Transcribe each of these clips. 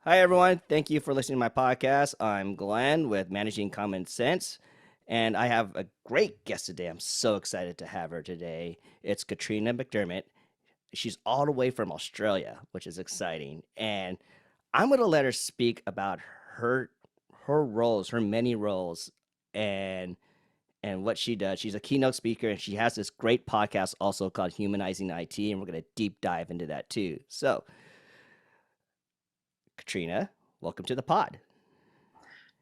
Hi, everyone. Thank you for listening to my podcast. I'm Glenn with Managing Common Sense, and I have a great guest today. I'm so excited to have her today. It's Katrina Macdermid. She's all the way from Australia, which is exciting. And I'm going to let her speak about her her roles, her many roles, and and what she does. She's a keynote speaker, and she has this great podcast also called Humanizing IT, and we're going to deep dive into that too. So, Katrina, welcome to the pod.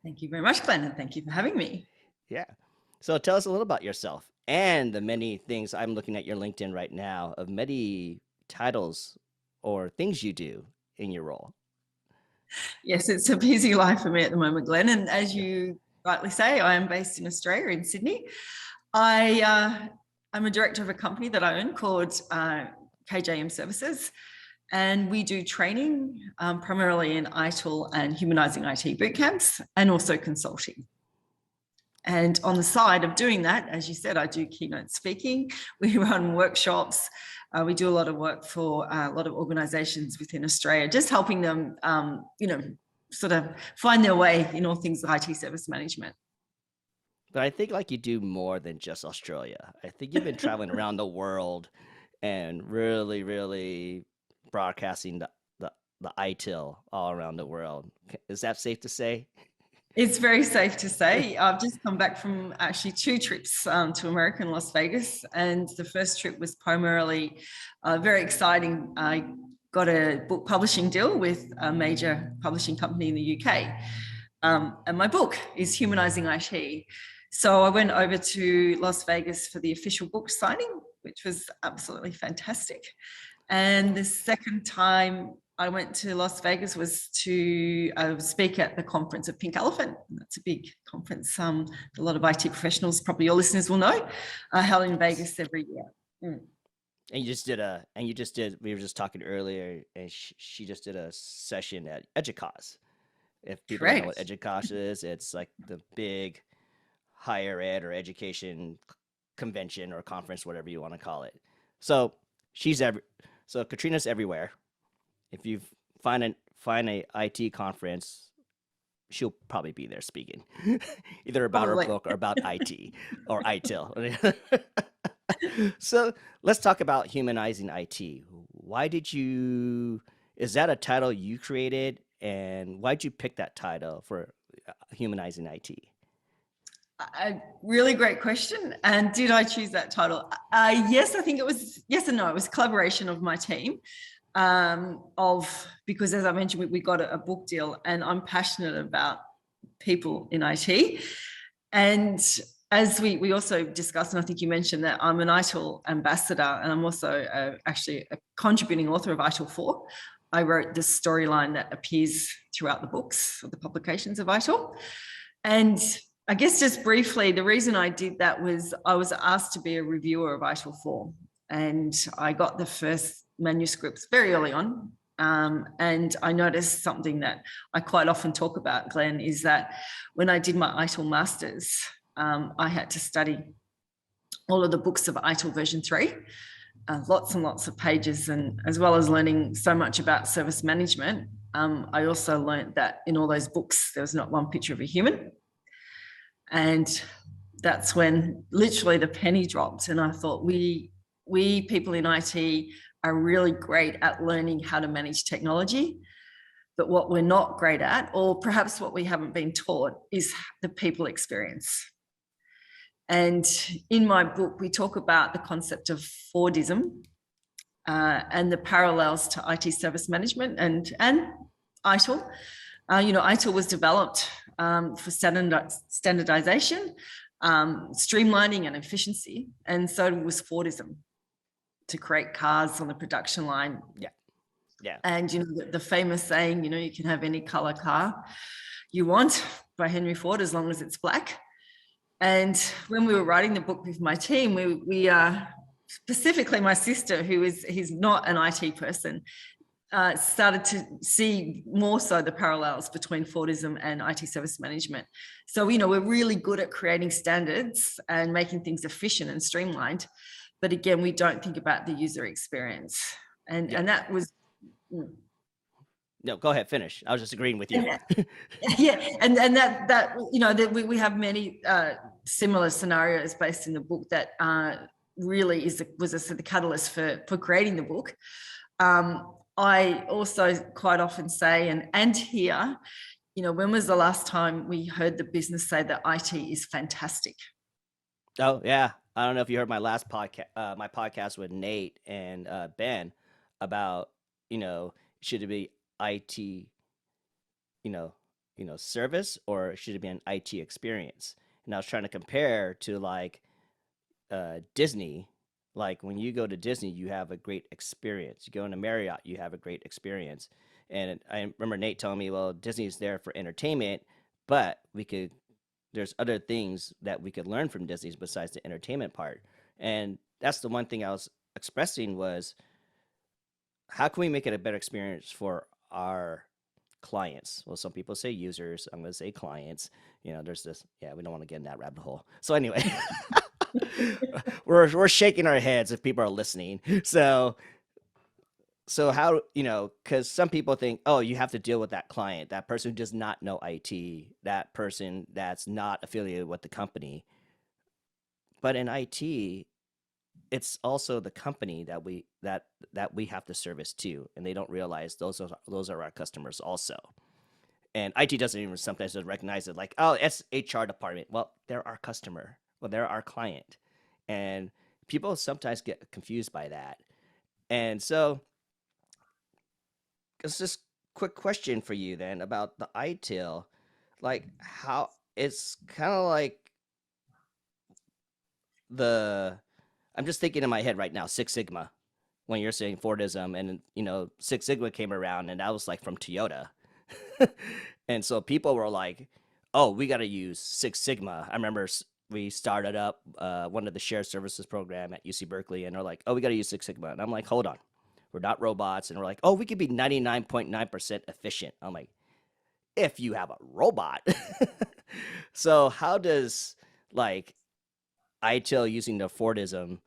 Thank you very much, Glenn, and thank you for having me. Yeah. So tell us a little about yourself and the many things I'm looking at your LinkedIn right now of many titles or things you do in your role. Yes, it's a busy life for me at the moment, Glenn. And as Yeah. you rightly say, I am based in Australia, in Sydney. I'm a director of a company that I own called KJM Services. And we do training primarily in ITIL and Humanising IT boot camps and also consulting. And on the side of doing that, as you said, I do keynote speaking. We run workshops. We do a lot of work for a lot of organisations within Australia, just helping them, sort of find their way in all things IT service management. But I think like you do more than just Australia. I think you've been traveling around the world and really broadcasting the ITIL all around the world. Is that safe to say? It's very safe to say. I've just come back from actually two trips to America and Las Vegas. And the first trip was primarily very exciting. I got a book publishing deal with a major publishing company in the UK. And my book is Humanising IT. So I went over to Las Vegas for the official book signing, which was absolutely fantastic. And the second time I went to Las Vegas was to speak at the conference of Pink Elephant. That's a big conference. A lot of IT professionals, probably your listeners will know, held in Yes. Vegas every year. Mm. And you just did, we were just talking earlier, and she just did a session at Educause. If people don't know what Correct. Educause is, it's like the big higher ed or education convention or conference, whatever you want to call it. So she's every, so Katrina's everywhere. If you find a IT conference, she'll probably be there speaking, either about her Probably. book or about IT or ITIL. So let's talk about humanizing IT. Why did you? Is that a title you created, and why'd you pick that title for humanizing IT? A really great question. And did I choose that title? Yes, I think it was yes and no. It was collaboration of my team. Because as I mentioned, we got a book deal, and I'm passionate about people in IT. And as we also discussed, and I think you mentioned that I'm an ITIL ambassador, and I'm also actually a contributing author of ITIL 4. I wrote this storyline that appears throughout the books or the publications of ITIL. And I guess just briefly, the reason I did that was I was asked to be a reviewer of ITIL 4. And I got the first manuscripts very early on. And I noticed something that I quite often talk about, Glenn, is that when I did my ITIL Masters, I had to study all of the books of ITIL version 3, lots and lots of pages, and as well as learning so much about service management, I also learned that in all those books, there was not one picture of a human. And that's when literally the penny dropped. And I thought, we people in IT are really great at learning how to manage technology. But what we're not great at, or perhaps what we haven't been taught, is the people experience. And in my book, we talk about the concept of Fordism and the parallels to IT service management and ITIL. ITIL was developed for standardization, streamlining and efficiency. And so was Fordism, to create cars on the production line. Yeah, yeah, And, the famous saying, you can have any color car you want by Henry Ford, as long as it's black. And when we were writing the book with my team, we specifically my sister, he's not an IT person, started to see more so the parallels between Fordism and IT service management. So, we're really good at creating standards and making things efficient and streamlined. But again, we don't think about the user experience. And yeah. that was... No, go ahead, finish. I was just agreeing with you. And, yeah, and that that we have many similar scenarios based in the book that really was the catalyst for creating the book. I also quite often say and hear, when was the last time we heard the business say that IT is fantastic? Oh yeah, I don't know if you heard my podcast with Nate and Ben about should it be IT you know service, or should it be an IT experience? And I was trying to compare to like Disney. Like when you go to Disney, you have a great experience. You go into Marriott, you have a great experience. And I remember Nate telling me, well, Disney is there for entertainment, but there's other things that we could learn from Disney besides the entertainment part. And that's the one thing I was expressing was, how can we make it a better experience for our clients? Well, some people say users. I'm going to say clients. There's this. Yeah, we don't want to get in that rabbit hole. So anyway, we're shaking our heads if people are listening. So how because some people think, oh, you have to deal with that client, that person who does not know IT, that person that's not affiliated with the company. But in IT, it's also the company that we have to service too, and they don't realize those are our customers also. And IT doesn't even sometimes recognize it, like, oh, it's HR department. Well, they're our customer. Well, they're our client, and people sometimes get confused by that. And so, it's just quick question for you then about the ITIL, like how it's kind of like the I'm just thinking in my head right now, Six Sigma, when you're saying Fordism, and Six Sigma came around, and that was like from Toyota. And so people were like, oh, we got to use Six Sigma. I remember we started up one of the shared services program at UC Berkeley, and they're like, oh, we got to use Six Sigma. And I'm like, hold on, we're not robots. And we're like, oh, we could be 99.9% efficient. I'm like, if you have a robot. So how does like ITIL using the Fordism,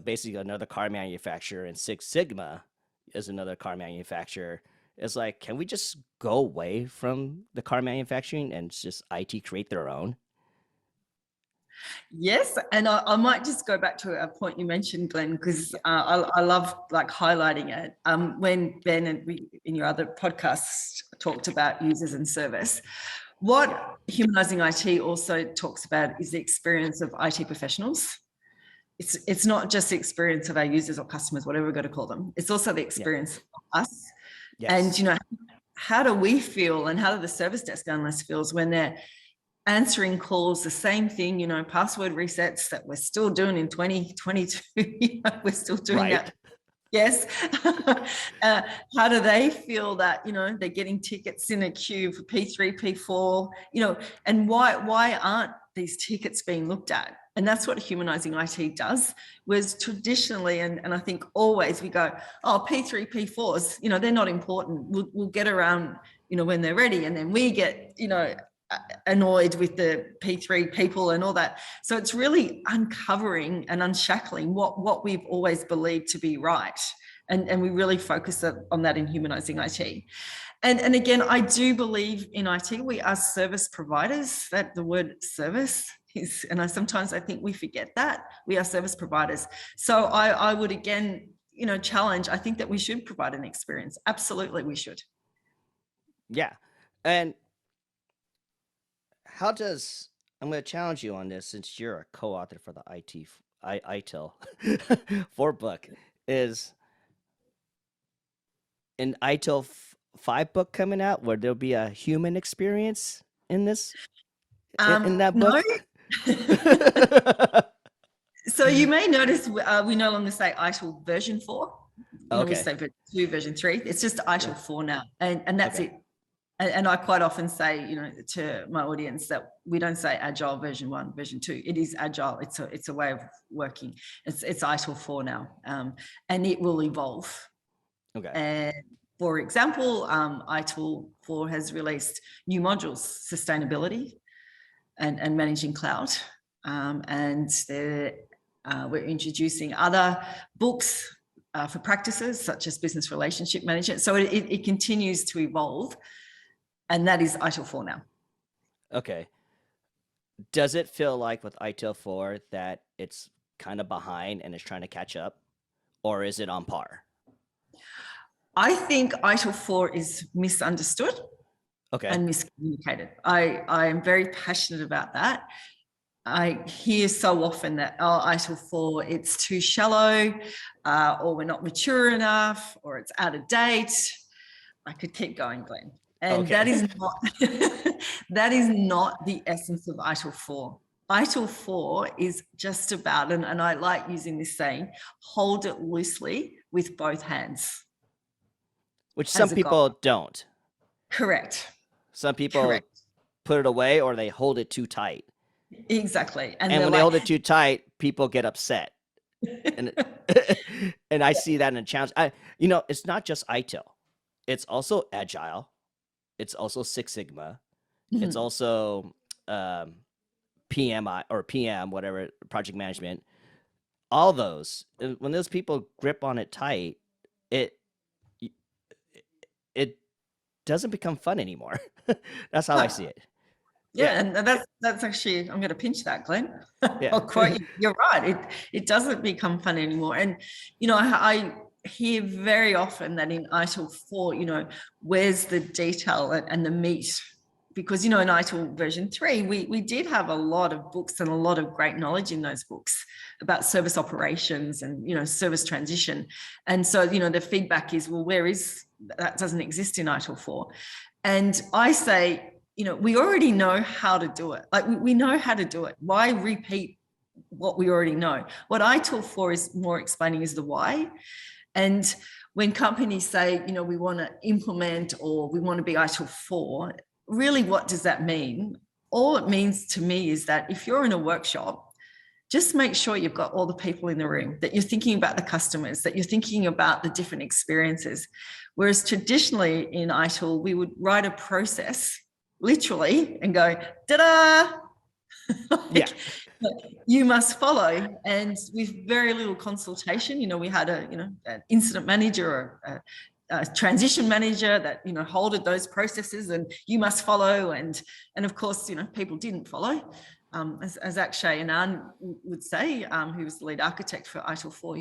basically another car manufacturer, and Six Sigma is another car manufacturer. It's like, can we just go away from the car manufacturing and just IT create their own? Yes, and I might just go back to a point you mentioned, Glenn, because Yeah, I love like highlighting it. When Ben and we in your other podcasts talked about users and service, yeah, what Humanising IT also talks about is the experience of IT professionals. It's not just the experience of our users or customers, whatever we're going to call them. It's also the yeah, experience of us. And yes, how do we feel, and how do the service desk analysts feels when they're answering calls, the same thing, password resets that we're still doing in 2022. We're still doing right, that. Yes. uh, how do they feel that, they're getting tickets in a queue for P3, P4, and why aren't these tickets being looked at? And that's what Humanising IT does, was traditionally, and I think always we go, oh, P3, P4s, they're not important. We'll get around, when they're ready. And then we get, annoyed with the P3 people and all that. So it's really uncovering and unshackling what we've always believed to be right. And we really focus on that in Humanising IT. And again, I do believe in IT, we are service providers. That the word service is, and sometimes I think we forget that we are service providers. So I would again, challenge, I think that we should provide an experience. Absolutely, we should. yeah. And how does I'm going to challenge you on this, since you're a co-author for the ITIL 4 book. Is an ITIL 5 book coming out where there'll be a human experience in this in that No. book? So you may notice we no longer say ITIL version 4. We Okay. say version 2, version 3. It's just Yeah. ITIL 4 now. And that's Okay. it. And I quite often say, to my audience, that we don't say agile version 1, version 2. It is agile. It's a way of working. It's ITIL 4 now. And it will evolve. Okay. And for example, ITIL 4 has released new modules, sustainability and managing cloud. And we're introducing other books for practices such as business relationship management. So it continues to evolve, and that is ITIL 4 now. Okay. Does it feel like with ITIL 4 that it's kind of behind and it's trying to catch up, or is it on par? I think ITIL 4 is misunderstood Okay. and miscommunicated. I am very passionate about that. I hear so often that, oh, ITIL 4, it's too shallow, or we're not mature enough, or it's out of date. I could keep going, Glenn. And that Okay. is not that is not the essence of ITIL 4. ITIL 4 is just about, and I like using this saying, hold it loosely with both hands Which some as a goal. people don't. Correct. Some people Correct. put it away or they hold it too tight. Exactly. And And they're when they like, hold it too tight, people get upset. And and I see that in a challenge. It's not just ITIL. It's also agile. It's also Six Sigma. It's also um, PMI or PM, whatever, project management. All those, when those people grip on it tight, it it doesn't become fun anymore. That's how I see it. Yeah, yeah, and that's actually, I'm going to pinch that, Glenn. yeah. I'll quote you. You're right. It doesn't become fun anymore. And I hear very often that in ITIL 4, where's the detail and the meat? Because in ITIL version 3, we did have a lot of books and a lot of great knowledge in those books about service operations and service transition. And so the feedback is, well, where is that? Doesn't exist in ITIL 4. And I say, we already know how to do it. Like we know how to do it. Why repeat what we already know? What ITIL 4 is more explaining is the why. And when companies say, we want to implement or we want to be ITIL 4, really, what does that mean? All it means to me is that if you're in a workshop, just make sure you've got all the people in the room, that you're thinking about the customers, that you're thinking about the different experiences. Whereas traditionally in ITIL, we would write a process literally and go, ta-da! Yeah. You must follow. And with very little consultation, we had an incident manager or a transition manager that holded those processes, and you must follow. And of course, people didn't follow. As Akshay Anand would say, who was the lead architect for ITIL 4,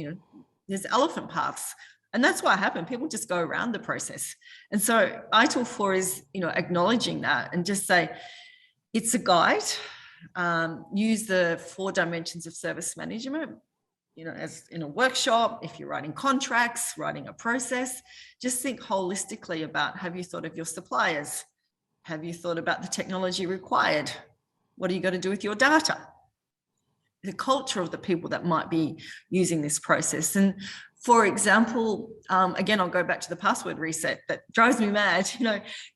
there's elephant paths. And that's what happened. People just go around the process. And so ITIL 4 is, acknowledging that and just say, it's a guide. Use the 4 dimensions of service management, as in a workshop. If you're writing contracts, writing a process, just think holistically about, have you thought of your suppliers? Have you thought about the technology required? What are you going to do with your data? The culture of the people that might be using this process. And for example, again, I'll go back to the password reset that drives me mad.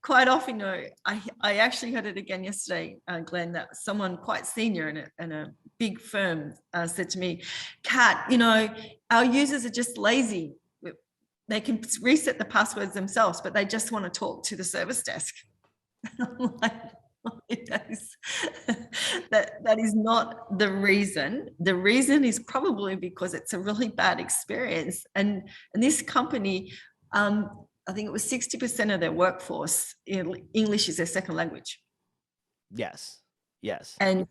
Quite often, I actually heard it again yesterday, Glenn, that someone quite senior in a big firm said to me, Kat, our users are just lazy. They can reset the passwords themselves, but they just want to talk to the service desk. I'm like, that is not the reason. The reason is probably because it's a really bad experience. And this company, I think it was 60% of their workforce, English is their second language. Yes. Yes. And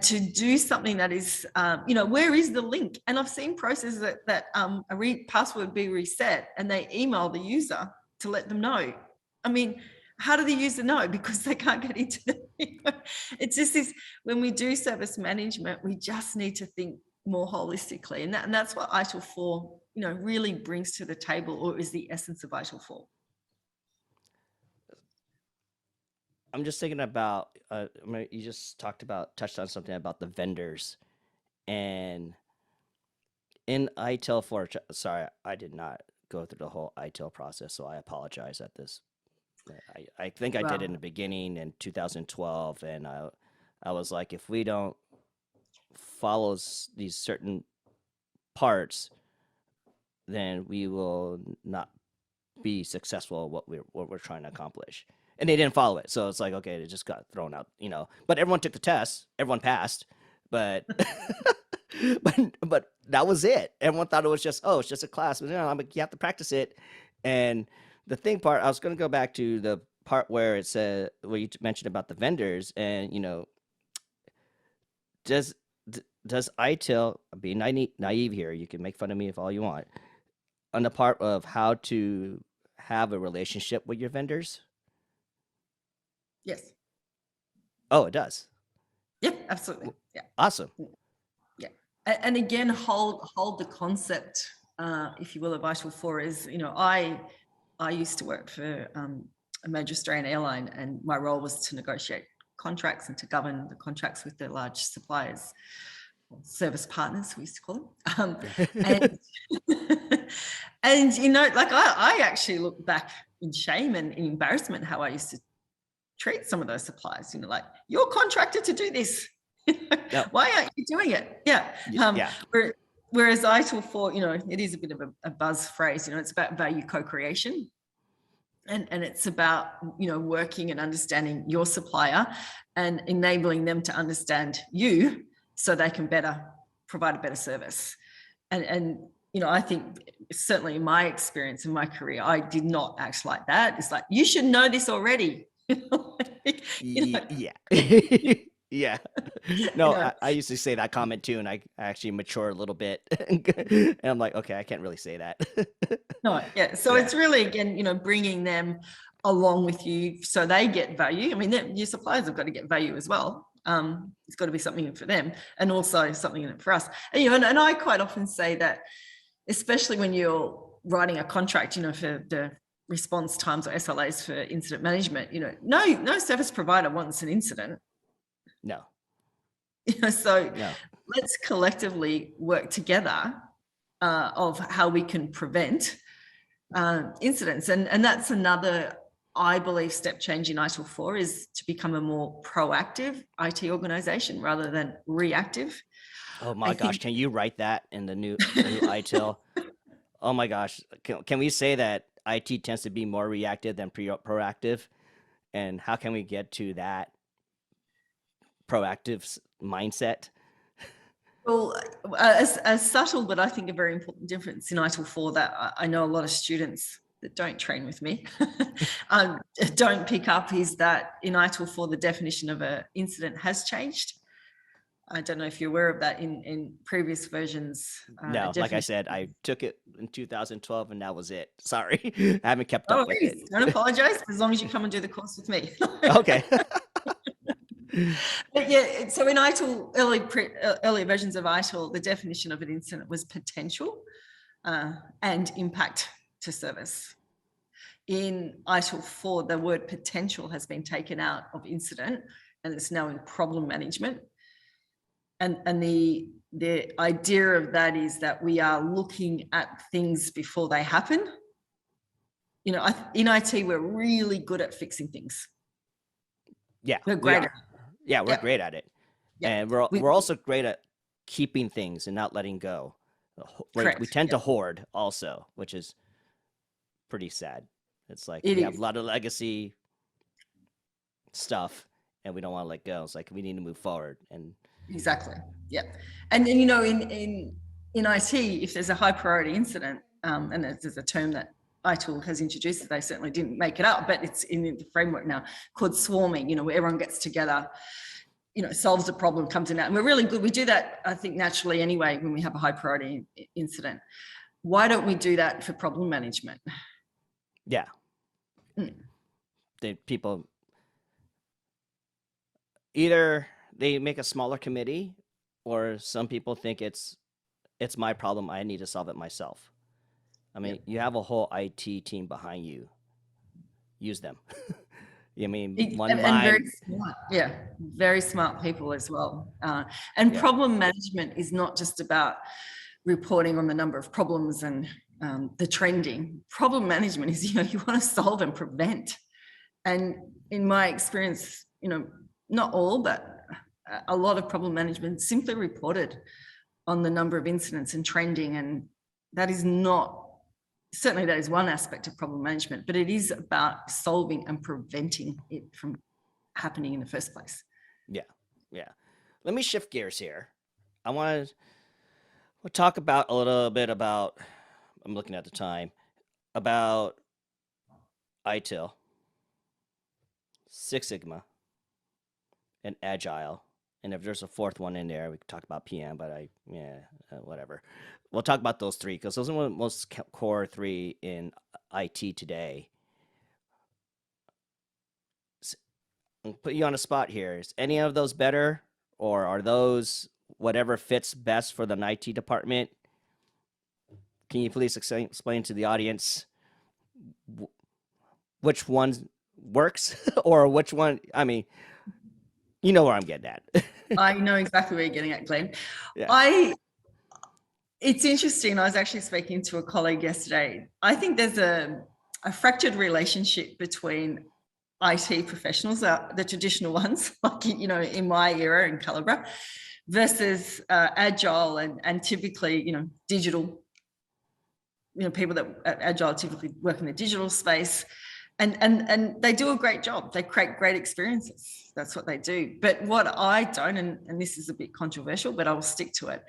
to do something that is, where is the link? And I've seen processes that a password be reset and they email the user to let them know. I mean, how do the user know? Because they can't get into the, it's just this, when we do service management, we just need to think more holistically. And that's what ITIL 4, really brings to the table, or is the essence of ITIL 4. I'm just thinking about, you just touched on something about the vendors. And in ITIL 4, sorry, I did not go through the whole ITIL process, so I apologize at this. I think I did it in the beginning in 2012, and I was like, if we don't follow these certain parts, then we will not be successful at what we're trying to accomplish. And they didn't follow it, so it's like, okay, it just got thrown out, But everyone took the test, everyone passed, but but that was it. Everyone thought it was just, oh, it's just a class. But no, I'm like, you have to practice it. And the thing part, I was going to go back to the part where it said, where you mentioned about the vendors, and does does ITIL, be naive here? You can make fun of me if all you want. On the part of how to have a relationship with your vendors. Yes. Oh, it does. Yep, absolutely. Yeah. Awesome. Yeah. And again, hold the concept, if you will, of ITIL 4 is, I used to work for a major Australian airline, and my role was to negotiate contracts and to govern the contracts with the large suppliers, or service partners, we used to call them. And and like I actually look back in shame and in embarrassment how I used to treat some of those suppliers. Like, you're contracted to do this. No. Why aren't you doing it? Yeah. Yeah. Whereas ITIL 4, it is a bit of a buzz phrase. It's about value co-creation. And it's about, working and understanding your supplier and enabling them to understand you so they can better provide a better service. And I think certainly in my experience in my career, I did not act like that. It's like, you should know this already. Yeah. Yeah. No, I used to say that comment too, and I actually mature a little bit. And I'm like, okay, I can't really say that. No, yeah. So Yeah. it's really, again, bringing them along with you so they get value. I mean, your suppliers have got to get value as well. It's got to be something in it for them, and also something in it for us. And, and I quite often say that, especially when you're writing a contract, for the response times or SLAs for incident management, no service provider wants an incident. No. So No. let's collectively work together of how we can prevent incidents. And that's another, I believe, step change in ITIL 4 is to become a more proactive IT organization rather than reactive. Oh my gosh, can you write that in the new ITIL? Oh my gosh, can we say that IT tends to be more reactive than proactive? And how can we get to that proactive mindset? Well, as subtle, but I think a very important difference in ITIL 4 that I know a lot of students that don't train with me don't pick up is that in ITIL 4, the definition of an incident has changed. I don't know if you're aware of that in previous versions. No, like I said, I took it in 2012 and that was it. Sorry, I haven't kept Oh, up with it. don't apologize, as long as you come and do the course with me. Okay. But yeah, so in ITIL, early versions of ITIL, the definition of an incident was potential and impact to service. In ITIL 4, the word potential has been taken out of incident and it's now in problem management. And the idea of that is that we are looking at things before they happen. In IT, we're really good at fixing things. Yeah, We're we great at are. Yeah, we're great at it. Yeah. And we're also great at keeping things and not letting go. Like we Correct. tend to hoard also, which is pretty sad. It's like It we have is. a lot of legacy stuff and we don't want to let go. It's like we need to move forward. And Exactly. Yeah. And then, in IT, if there's a high priority incident, and there's a term that ITIL has introduced, they certainly didn't make it up, but it's in the framework now, called swarming, where everyone gets together, solves a problem, comes in out. And we're really good. We do that, I think, naturally anyway, when we have a high priority incident. Why don't we do that for problem management? yeah, people either they make a smaller committee or some people think it's my problem, I need to solve it myself. I mean, you have a whole IT team behind you. Use them. I mean, one And very mind. smart. Yeah, very smart people as well. And Yeah. problem management is not just about reporting on the number of problems and the trending. Problem management is, you want to solve and prevent. And in my experience, not all, but a lot of problem management simply reported on the number of incidents and trending. And that is not, certainly that is one aspect of problem management, but it is about solving and preventing it from happening in the first place. Yeah. Yeah. Let me shift gears here. I want to We'll talk about a little bit about. I'm looking at the time about ITIL, Six Sigma, and Agile. And if there's a fourth one in there, we could talk about PM. But whatever. We'll talk about those three because those are one of the most core three in IT today. I'll put you on a spot here. Is any of those better, or are those whatever fits best for the IT department? Can you please explain to the audience which one works or which one? I mean, you know where I'm getting at. I know exactly where you're getting at, Glenn. Yeah. It's interesting. I was actually speaking to a colleague yesterday. I think there's a fractured relationship between IT professionals, the traditional ones, like, in my era in Calibra, versus agile and typically, digital, people that agile typically work in the digital space. And they do a great job. They create great experiences. That's what they do. But what I don't, and this is a bit controversial, but I will stick to it.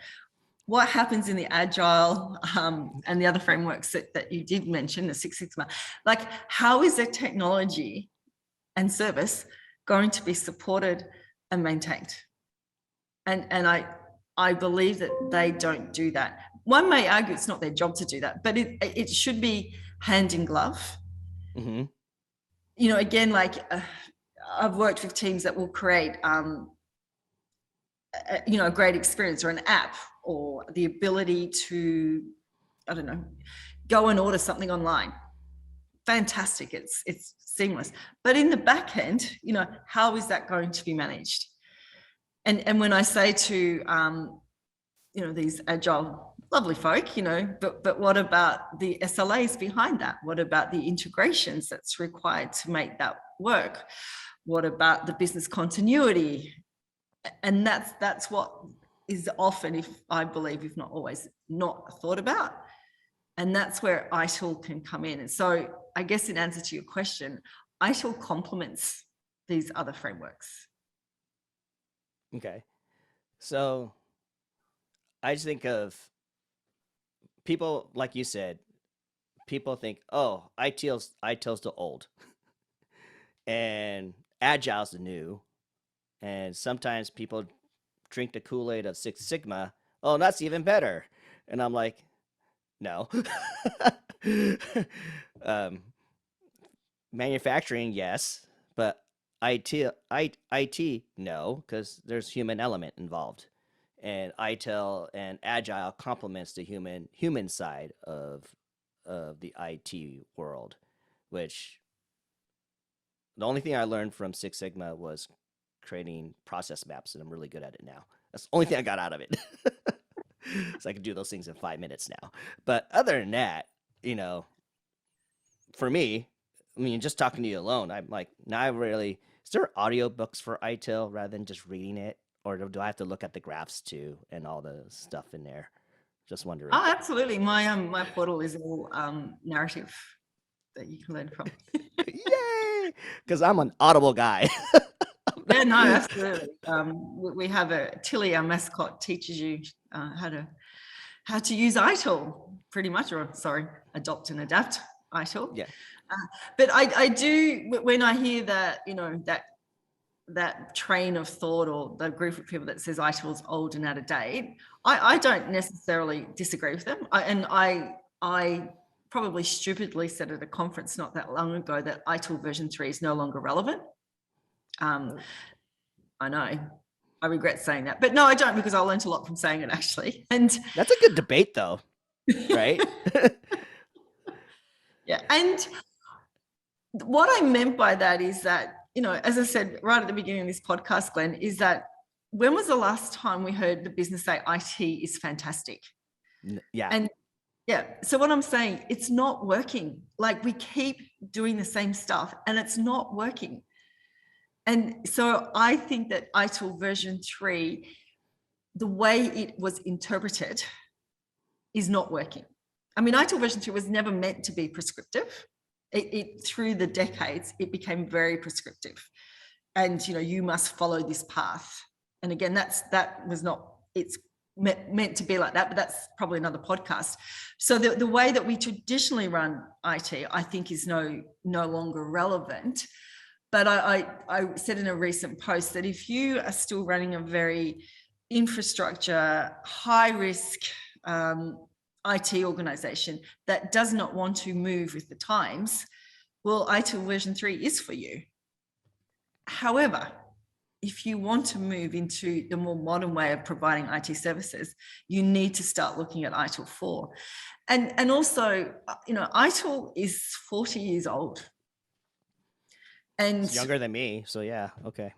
What happens in the agile and the other frameworks that you did mention, the Six Sigma, like how is the technology and service going to be supported and maintained? And I believe that they don't do that. One may argue it's not their job to do that, but it should be hand in glove. Mm-hmm. Again, like I've worked with teams that will create, a great experience or an app or the ability to, I don't know, go and order something online. Fantastic. It's seamless. But in the back end, how is that going to be managed? And when I say to, these agile lovely folk, but what about the SLAs behind that? What about the integrations that's required to make that work? What about the business continuity? And that's what is often, if not always, not thought about. And that's where ITIL can come in. And so I guess in answer to your question, ITIL complements these other frameworks. Okay. So I just think of people, like you said, people think, oh, ITIL's the old and Agile's the new. And sometimes people drink the Kool-Aid of Six Sigma. Oh, that's even better. And I'm like, no. um, manufacturing, yes, but IT no, because there's human element involved, and ITIL and Agile complements the human side of the IT world, which the only thing I learned from Six Sigma was creating process maps, and I'm really good at it now. That's the only thing I got out of it. So I can do those things in 5 minutes now. But other than that, you know, for me, I mean, just talking to you alone, I'm like, now I really, is there audiobooks for ITIL rather than just reading it? Or do I have to look at the graphs too and all the stuff in there? Just wondering. Oh, absolutely. My portal is all narrative that you can learn from. Yay! Because I'm an Audible guy. Yeah, no, absolutely. We have Tilly, our mascot, teaches you how to use ITIL pretty much, or sorry, adopt and adapt ITIL. Yeah. But I do, when I hear that, that train of thought or the group of people that says ITIL is old and out of date, I don't necessarily disagree with them. I probably stupidly said at a conference not that long ago that ITIL version 3 is no longer relevant. I know. I regret saying that, but no, I don't, because I learned a lot from saying it actually. And that's a good debate though, right? Yeah. And what I meant by that is that, as I said right at the beginning of this podcast, Glenn, is that when was the last time we heard the business say IT is fantastic? Yeah. And yeah, so what I'm saying, it's not working. Like, we keep doing the same stuff and it's not working. And so I think that ITIL version 3, the way it was interpreted is not working. I mean, ITIL version 3 was never meant to be prescriptive. It through the decades, it became very prescriptive. And, you must follow this path. And again, that was not its meant to be like that, but that's probably another podcast. So the way that we traditionally run IT, I think, is no longer relevant. But I said in a recent post that if you are still running a very infrastructure, high risk IT organization that does not want to move with the times, well, ITIL version 3 is for you. However, if you want to move into the more modern way of providing IT services, you need to start looking at ITIL 4. And also, ITIL is 40 years old. And it's younger than me, so yeah, okay.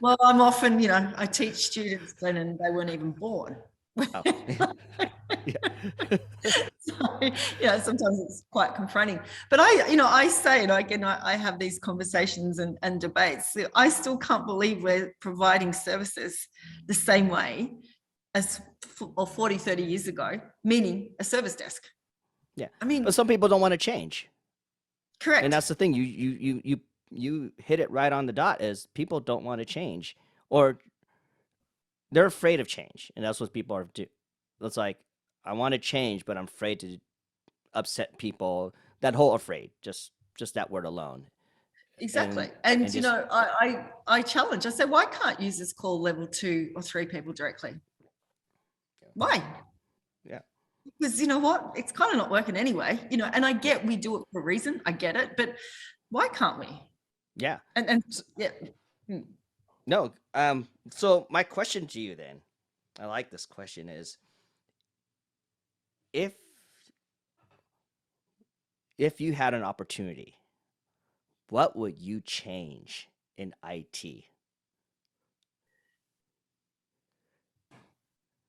well, I'm often, I teach students then, and they weren't even born. Oh. So, sometimes it's quite confronting. But I say, again, I have these conversations and debates. I still can't believe we're providing services the same way as 40, 30 years ago, meaning a service desk. Yeah. I mean, but some people don't want to change. correct. And that's the thing. You hit it right on the dot, is people don't want to change, or they're afraid of change. And that's what people are do. It's like, I want to change, but I'm afraid to upset people. That whole afraid, just that word alone. Exactly. And And just, I challenge. I say, why can't users call level 2 or 3 people directly? Why? yeah. Because you know what? It's kind of not working anyway. And I get we do it for a reason. I get it, but why can't we? Yeah. And yeah. No. So my question to you then, I like this question, is if you had an opportunity, what would you change in IT?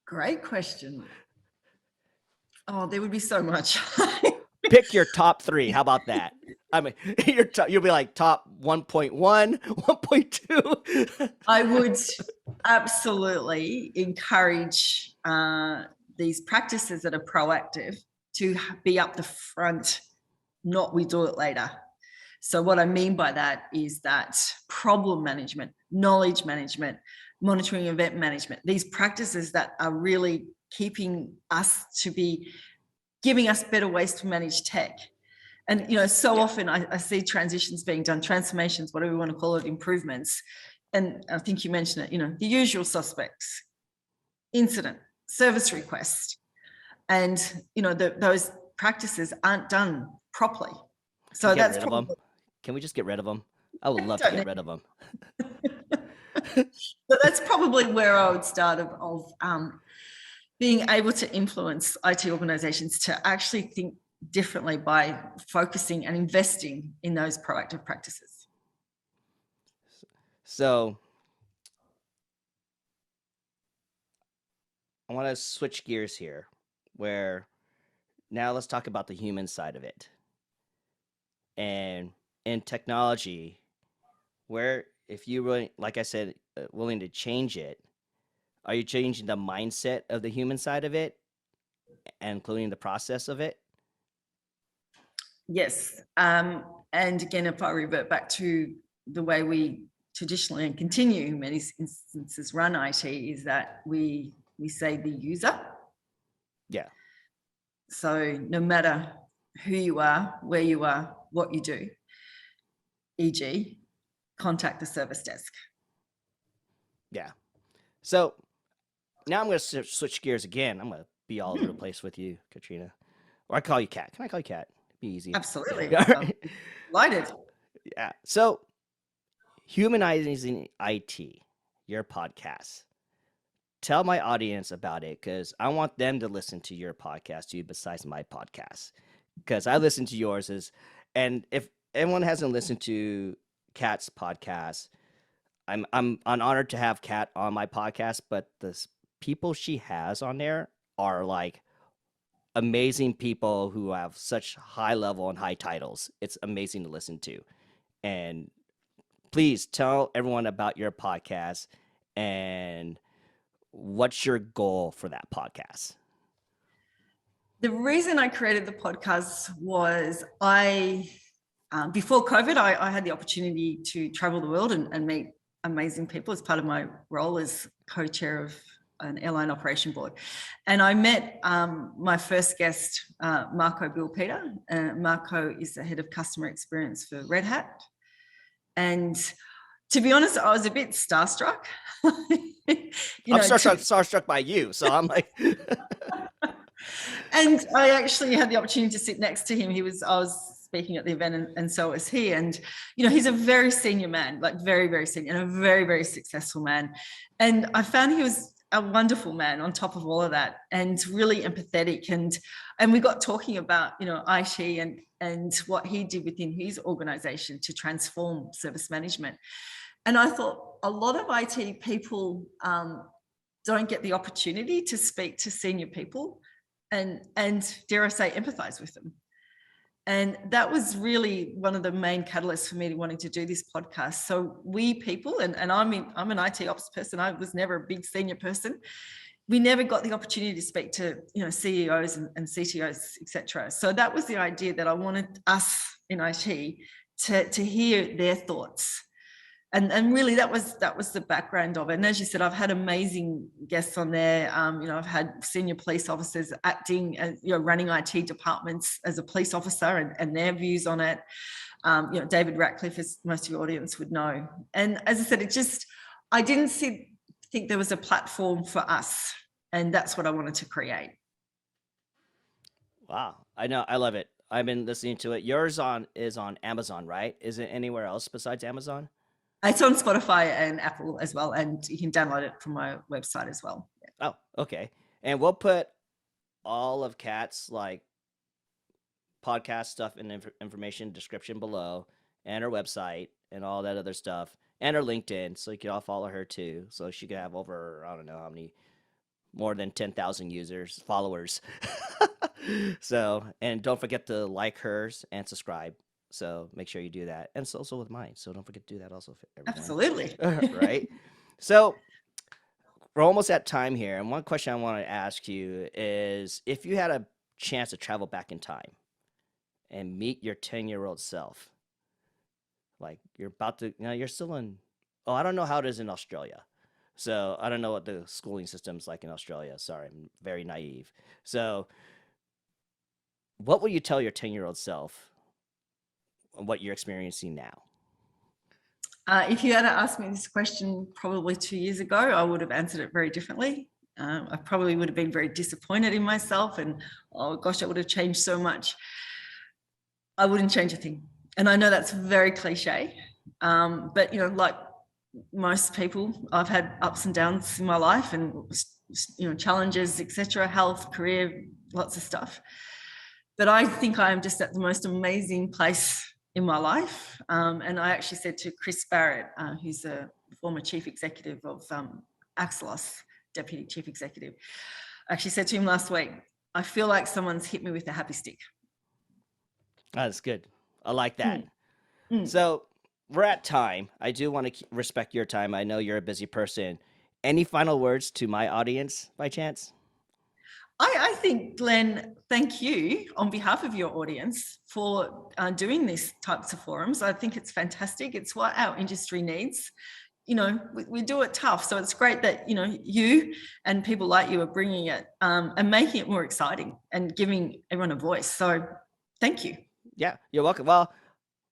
Great question. Oh, there would be so much. Pick your top 3. How about that? I mean, you'll be like top 1.1, 1.2. I would absolutely encourage these practices that are proactive to be up the front, not we do it later. So what I mean by that is that problem management, knowledge management, monitoring event management, these practices that are really keeping us to be giving us better ways to manage tech. And so often I see transitions being done, transformations, whatever you want to call it, improvements. And I think you mentioned it, the usual suspects: incident, service request. And those practices aren't done properly. So Get that's rid of them. probably, Can we just get rid of them? I would love to don't get know. rid of them. But that's probably where I would start of being able to influence IT organizations to actually think differently by focusing and investing in those proactive practices. So I want to switch gears here, where now let's talk about the human side of it. And in technology, where if you really, like I said, willing to change it, are you changing the mindset of the human side of it, and including the process of it? Yes. And again, if I revert back to the way we traditionally and continue in many instances run IT, is that we say the user. Yeah. So no matter who you are, where you are, what you do, e.g., contact the service desk. Yeah. So now I'm going to switch gears again. I'm going to be all over the place with you, Katrina. Or I call you Kat. Can I call you Kat? Be easy. Absolutely. Yeah. Delighted. Yeah. So, Humanizing IT, your podcast. Tell my audience about it, because I want them to listen to your podcast too, besides my podcast. Because I listen to yours, and if anyone hasn't listened to Kat's podcast, I'm honored to have Kat on my podcast. But the people she has on there are like amazing people who have such high level and high titles. It's amazing to listen to. And please tell everyone about your podcast and what's your goal for that podcast. The reason I created the podcast was before COVID, I had the opportunity to travel the world and meet amazing people as part of my role as co-chair of an airline operation board. And I met my first guest, Marco Bill Peter. Marco is the head of customer experience for Red Hat. And to be honest, I was a bit starstruck. I'm starstruck by you. So I'm like, and I actually had the opportunity to sit next to him. I was speaking at the event, and so was he. And he's a very senior man, like very, very senior, and a very, very successful man. And I found he was a wonderful man on top of all of that, and really empathetic. And we got talking about IT and what he did within his organization to transform service management. And I thought a lot of IT people don't get the opportunity to speak to senior people and dare I say, empathize with them. And that was really one of the main catalysts for me wanting to do this podcast. So we people, and I'm an IT ops person. I was never a big senior person. We never got the opportunity to speak to CEOs and CTOs, etc. So that was the idea, that I wanted us in IT to hear their thoughts. And really that was the background of it. And as you said, I've had amazing guests on there. I've had senior police officers acting and running IT departments as a police officer, and their views on it. David Ratcliffe, as most of your audience would know. And as I said, I didn't think there was a platform for us, and that's what I wanted to create. wow, I know, I love it. I've been listening to it. Yours is on Amazon, right? Is it anywhere else besides Amazon? It's on Spotify and Apple as well, and you can download it from my website as well. Oh, okay. And we'll put all of Kat's like podcast stuff and information description below, and her website and all that other stuff, and her LinkedIn, so you can all follow her too. So she could have over, I don't know how many, more than 10,000 followers. So, and don't forget to like hers and subscribe. So make sure you do that. And it's also with mine. So don't forget to do that also for everyone. Absolutely. Right? So we're almost at time here. And one question I want to ask you is, if you had a chance to travel back in time and meet your 10-year-old self, like you're about to, you're still in, oh, I don't know how it is in Australia. So I don't know what the schooling system's like in Australia. Sorry, I'm very naive. So what would you tell your 10-year-old self on what you're experiencing now? If you had asked me this question probably 2 years ago, I would have answered it very differently. I probably would have been very disappointed in myself, and oh gosh, I would have changed so much. I wouldn't change a thing. And I know that's very cliche, but like most people, I've had ups and downs in my life, and challenges, etc., health, career, lots of stuff. But I think I am just at the most amazing place in my life. And I actually said to Chris Barrett, who's a former chief executive of Axelos, deputy chief executive, I actually said to him last week, I feel like someone's hit me with a happy stick. That's good. I like that. So we're at time. I do want to respect your time. I know you're a busy person. Any final words to my audience by chance? I think, Glenn, thank you on behalf of your audience for doing these types of forums. I think it's fantastic. It's what our industry needs. We do it tough. So it's great that, you and people like you are bringing it and making it more exciting and giving everyone a voice. So thank you. Yeah, you're welcome. Well,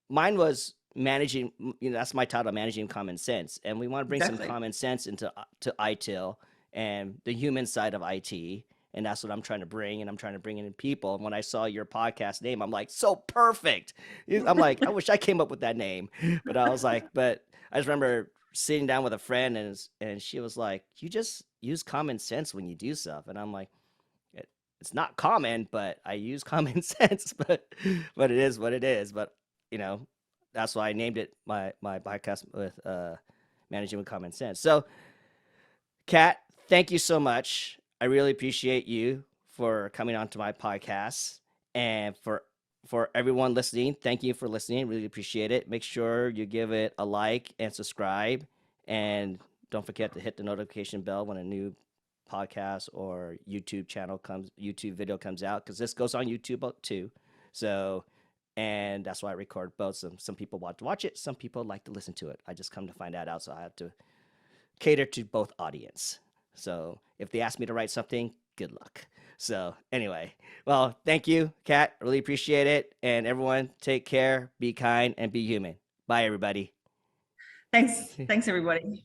mine was managing, that's my title, Managing Common Sense. And we want to bring some common sense into to ITIL and the human side of IT. And that's what I'm trying to bring. And I'm trying to bring in people. And when I saw your podcast name, I'm like, so perfect. I'm like, I wish I came up with that name. But I was like, but I just remember sitting down with a friend, and she was like, you just use common sense when you do stuff. And I'm like, it's not common, but I use common sense, but it is what it is. But that's why I named it my podcast with Managing with Common Sense. So, Kat, thank you so much. I really appreciate you for coming on to my podcast, and for everyone listening, thank you for listening. Really appreciate it. Make sure you give it a like and subscribe, and don't forget to hit the notification bell when a new podcast or YouTube video comes out, because this goes on YouTube too. So, and that's why I record both. Some people want to watch it, some people like to listen to it. I just come to find that out, so I have to cater to both audience. So if they ask me to write something, good luck. So anyway, well, thank you, Kat. Really appreciate it. And everyone, take care, be kind, and be human. Bye, everybody. Thanks. Thanks, everybody.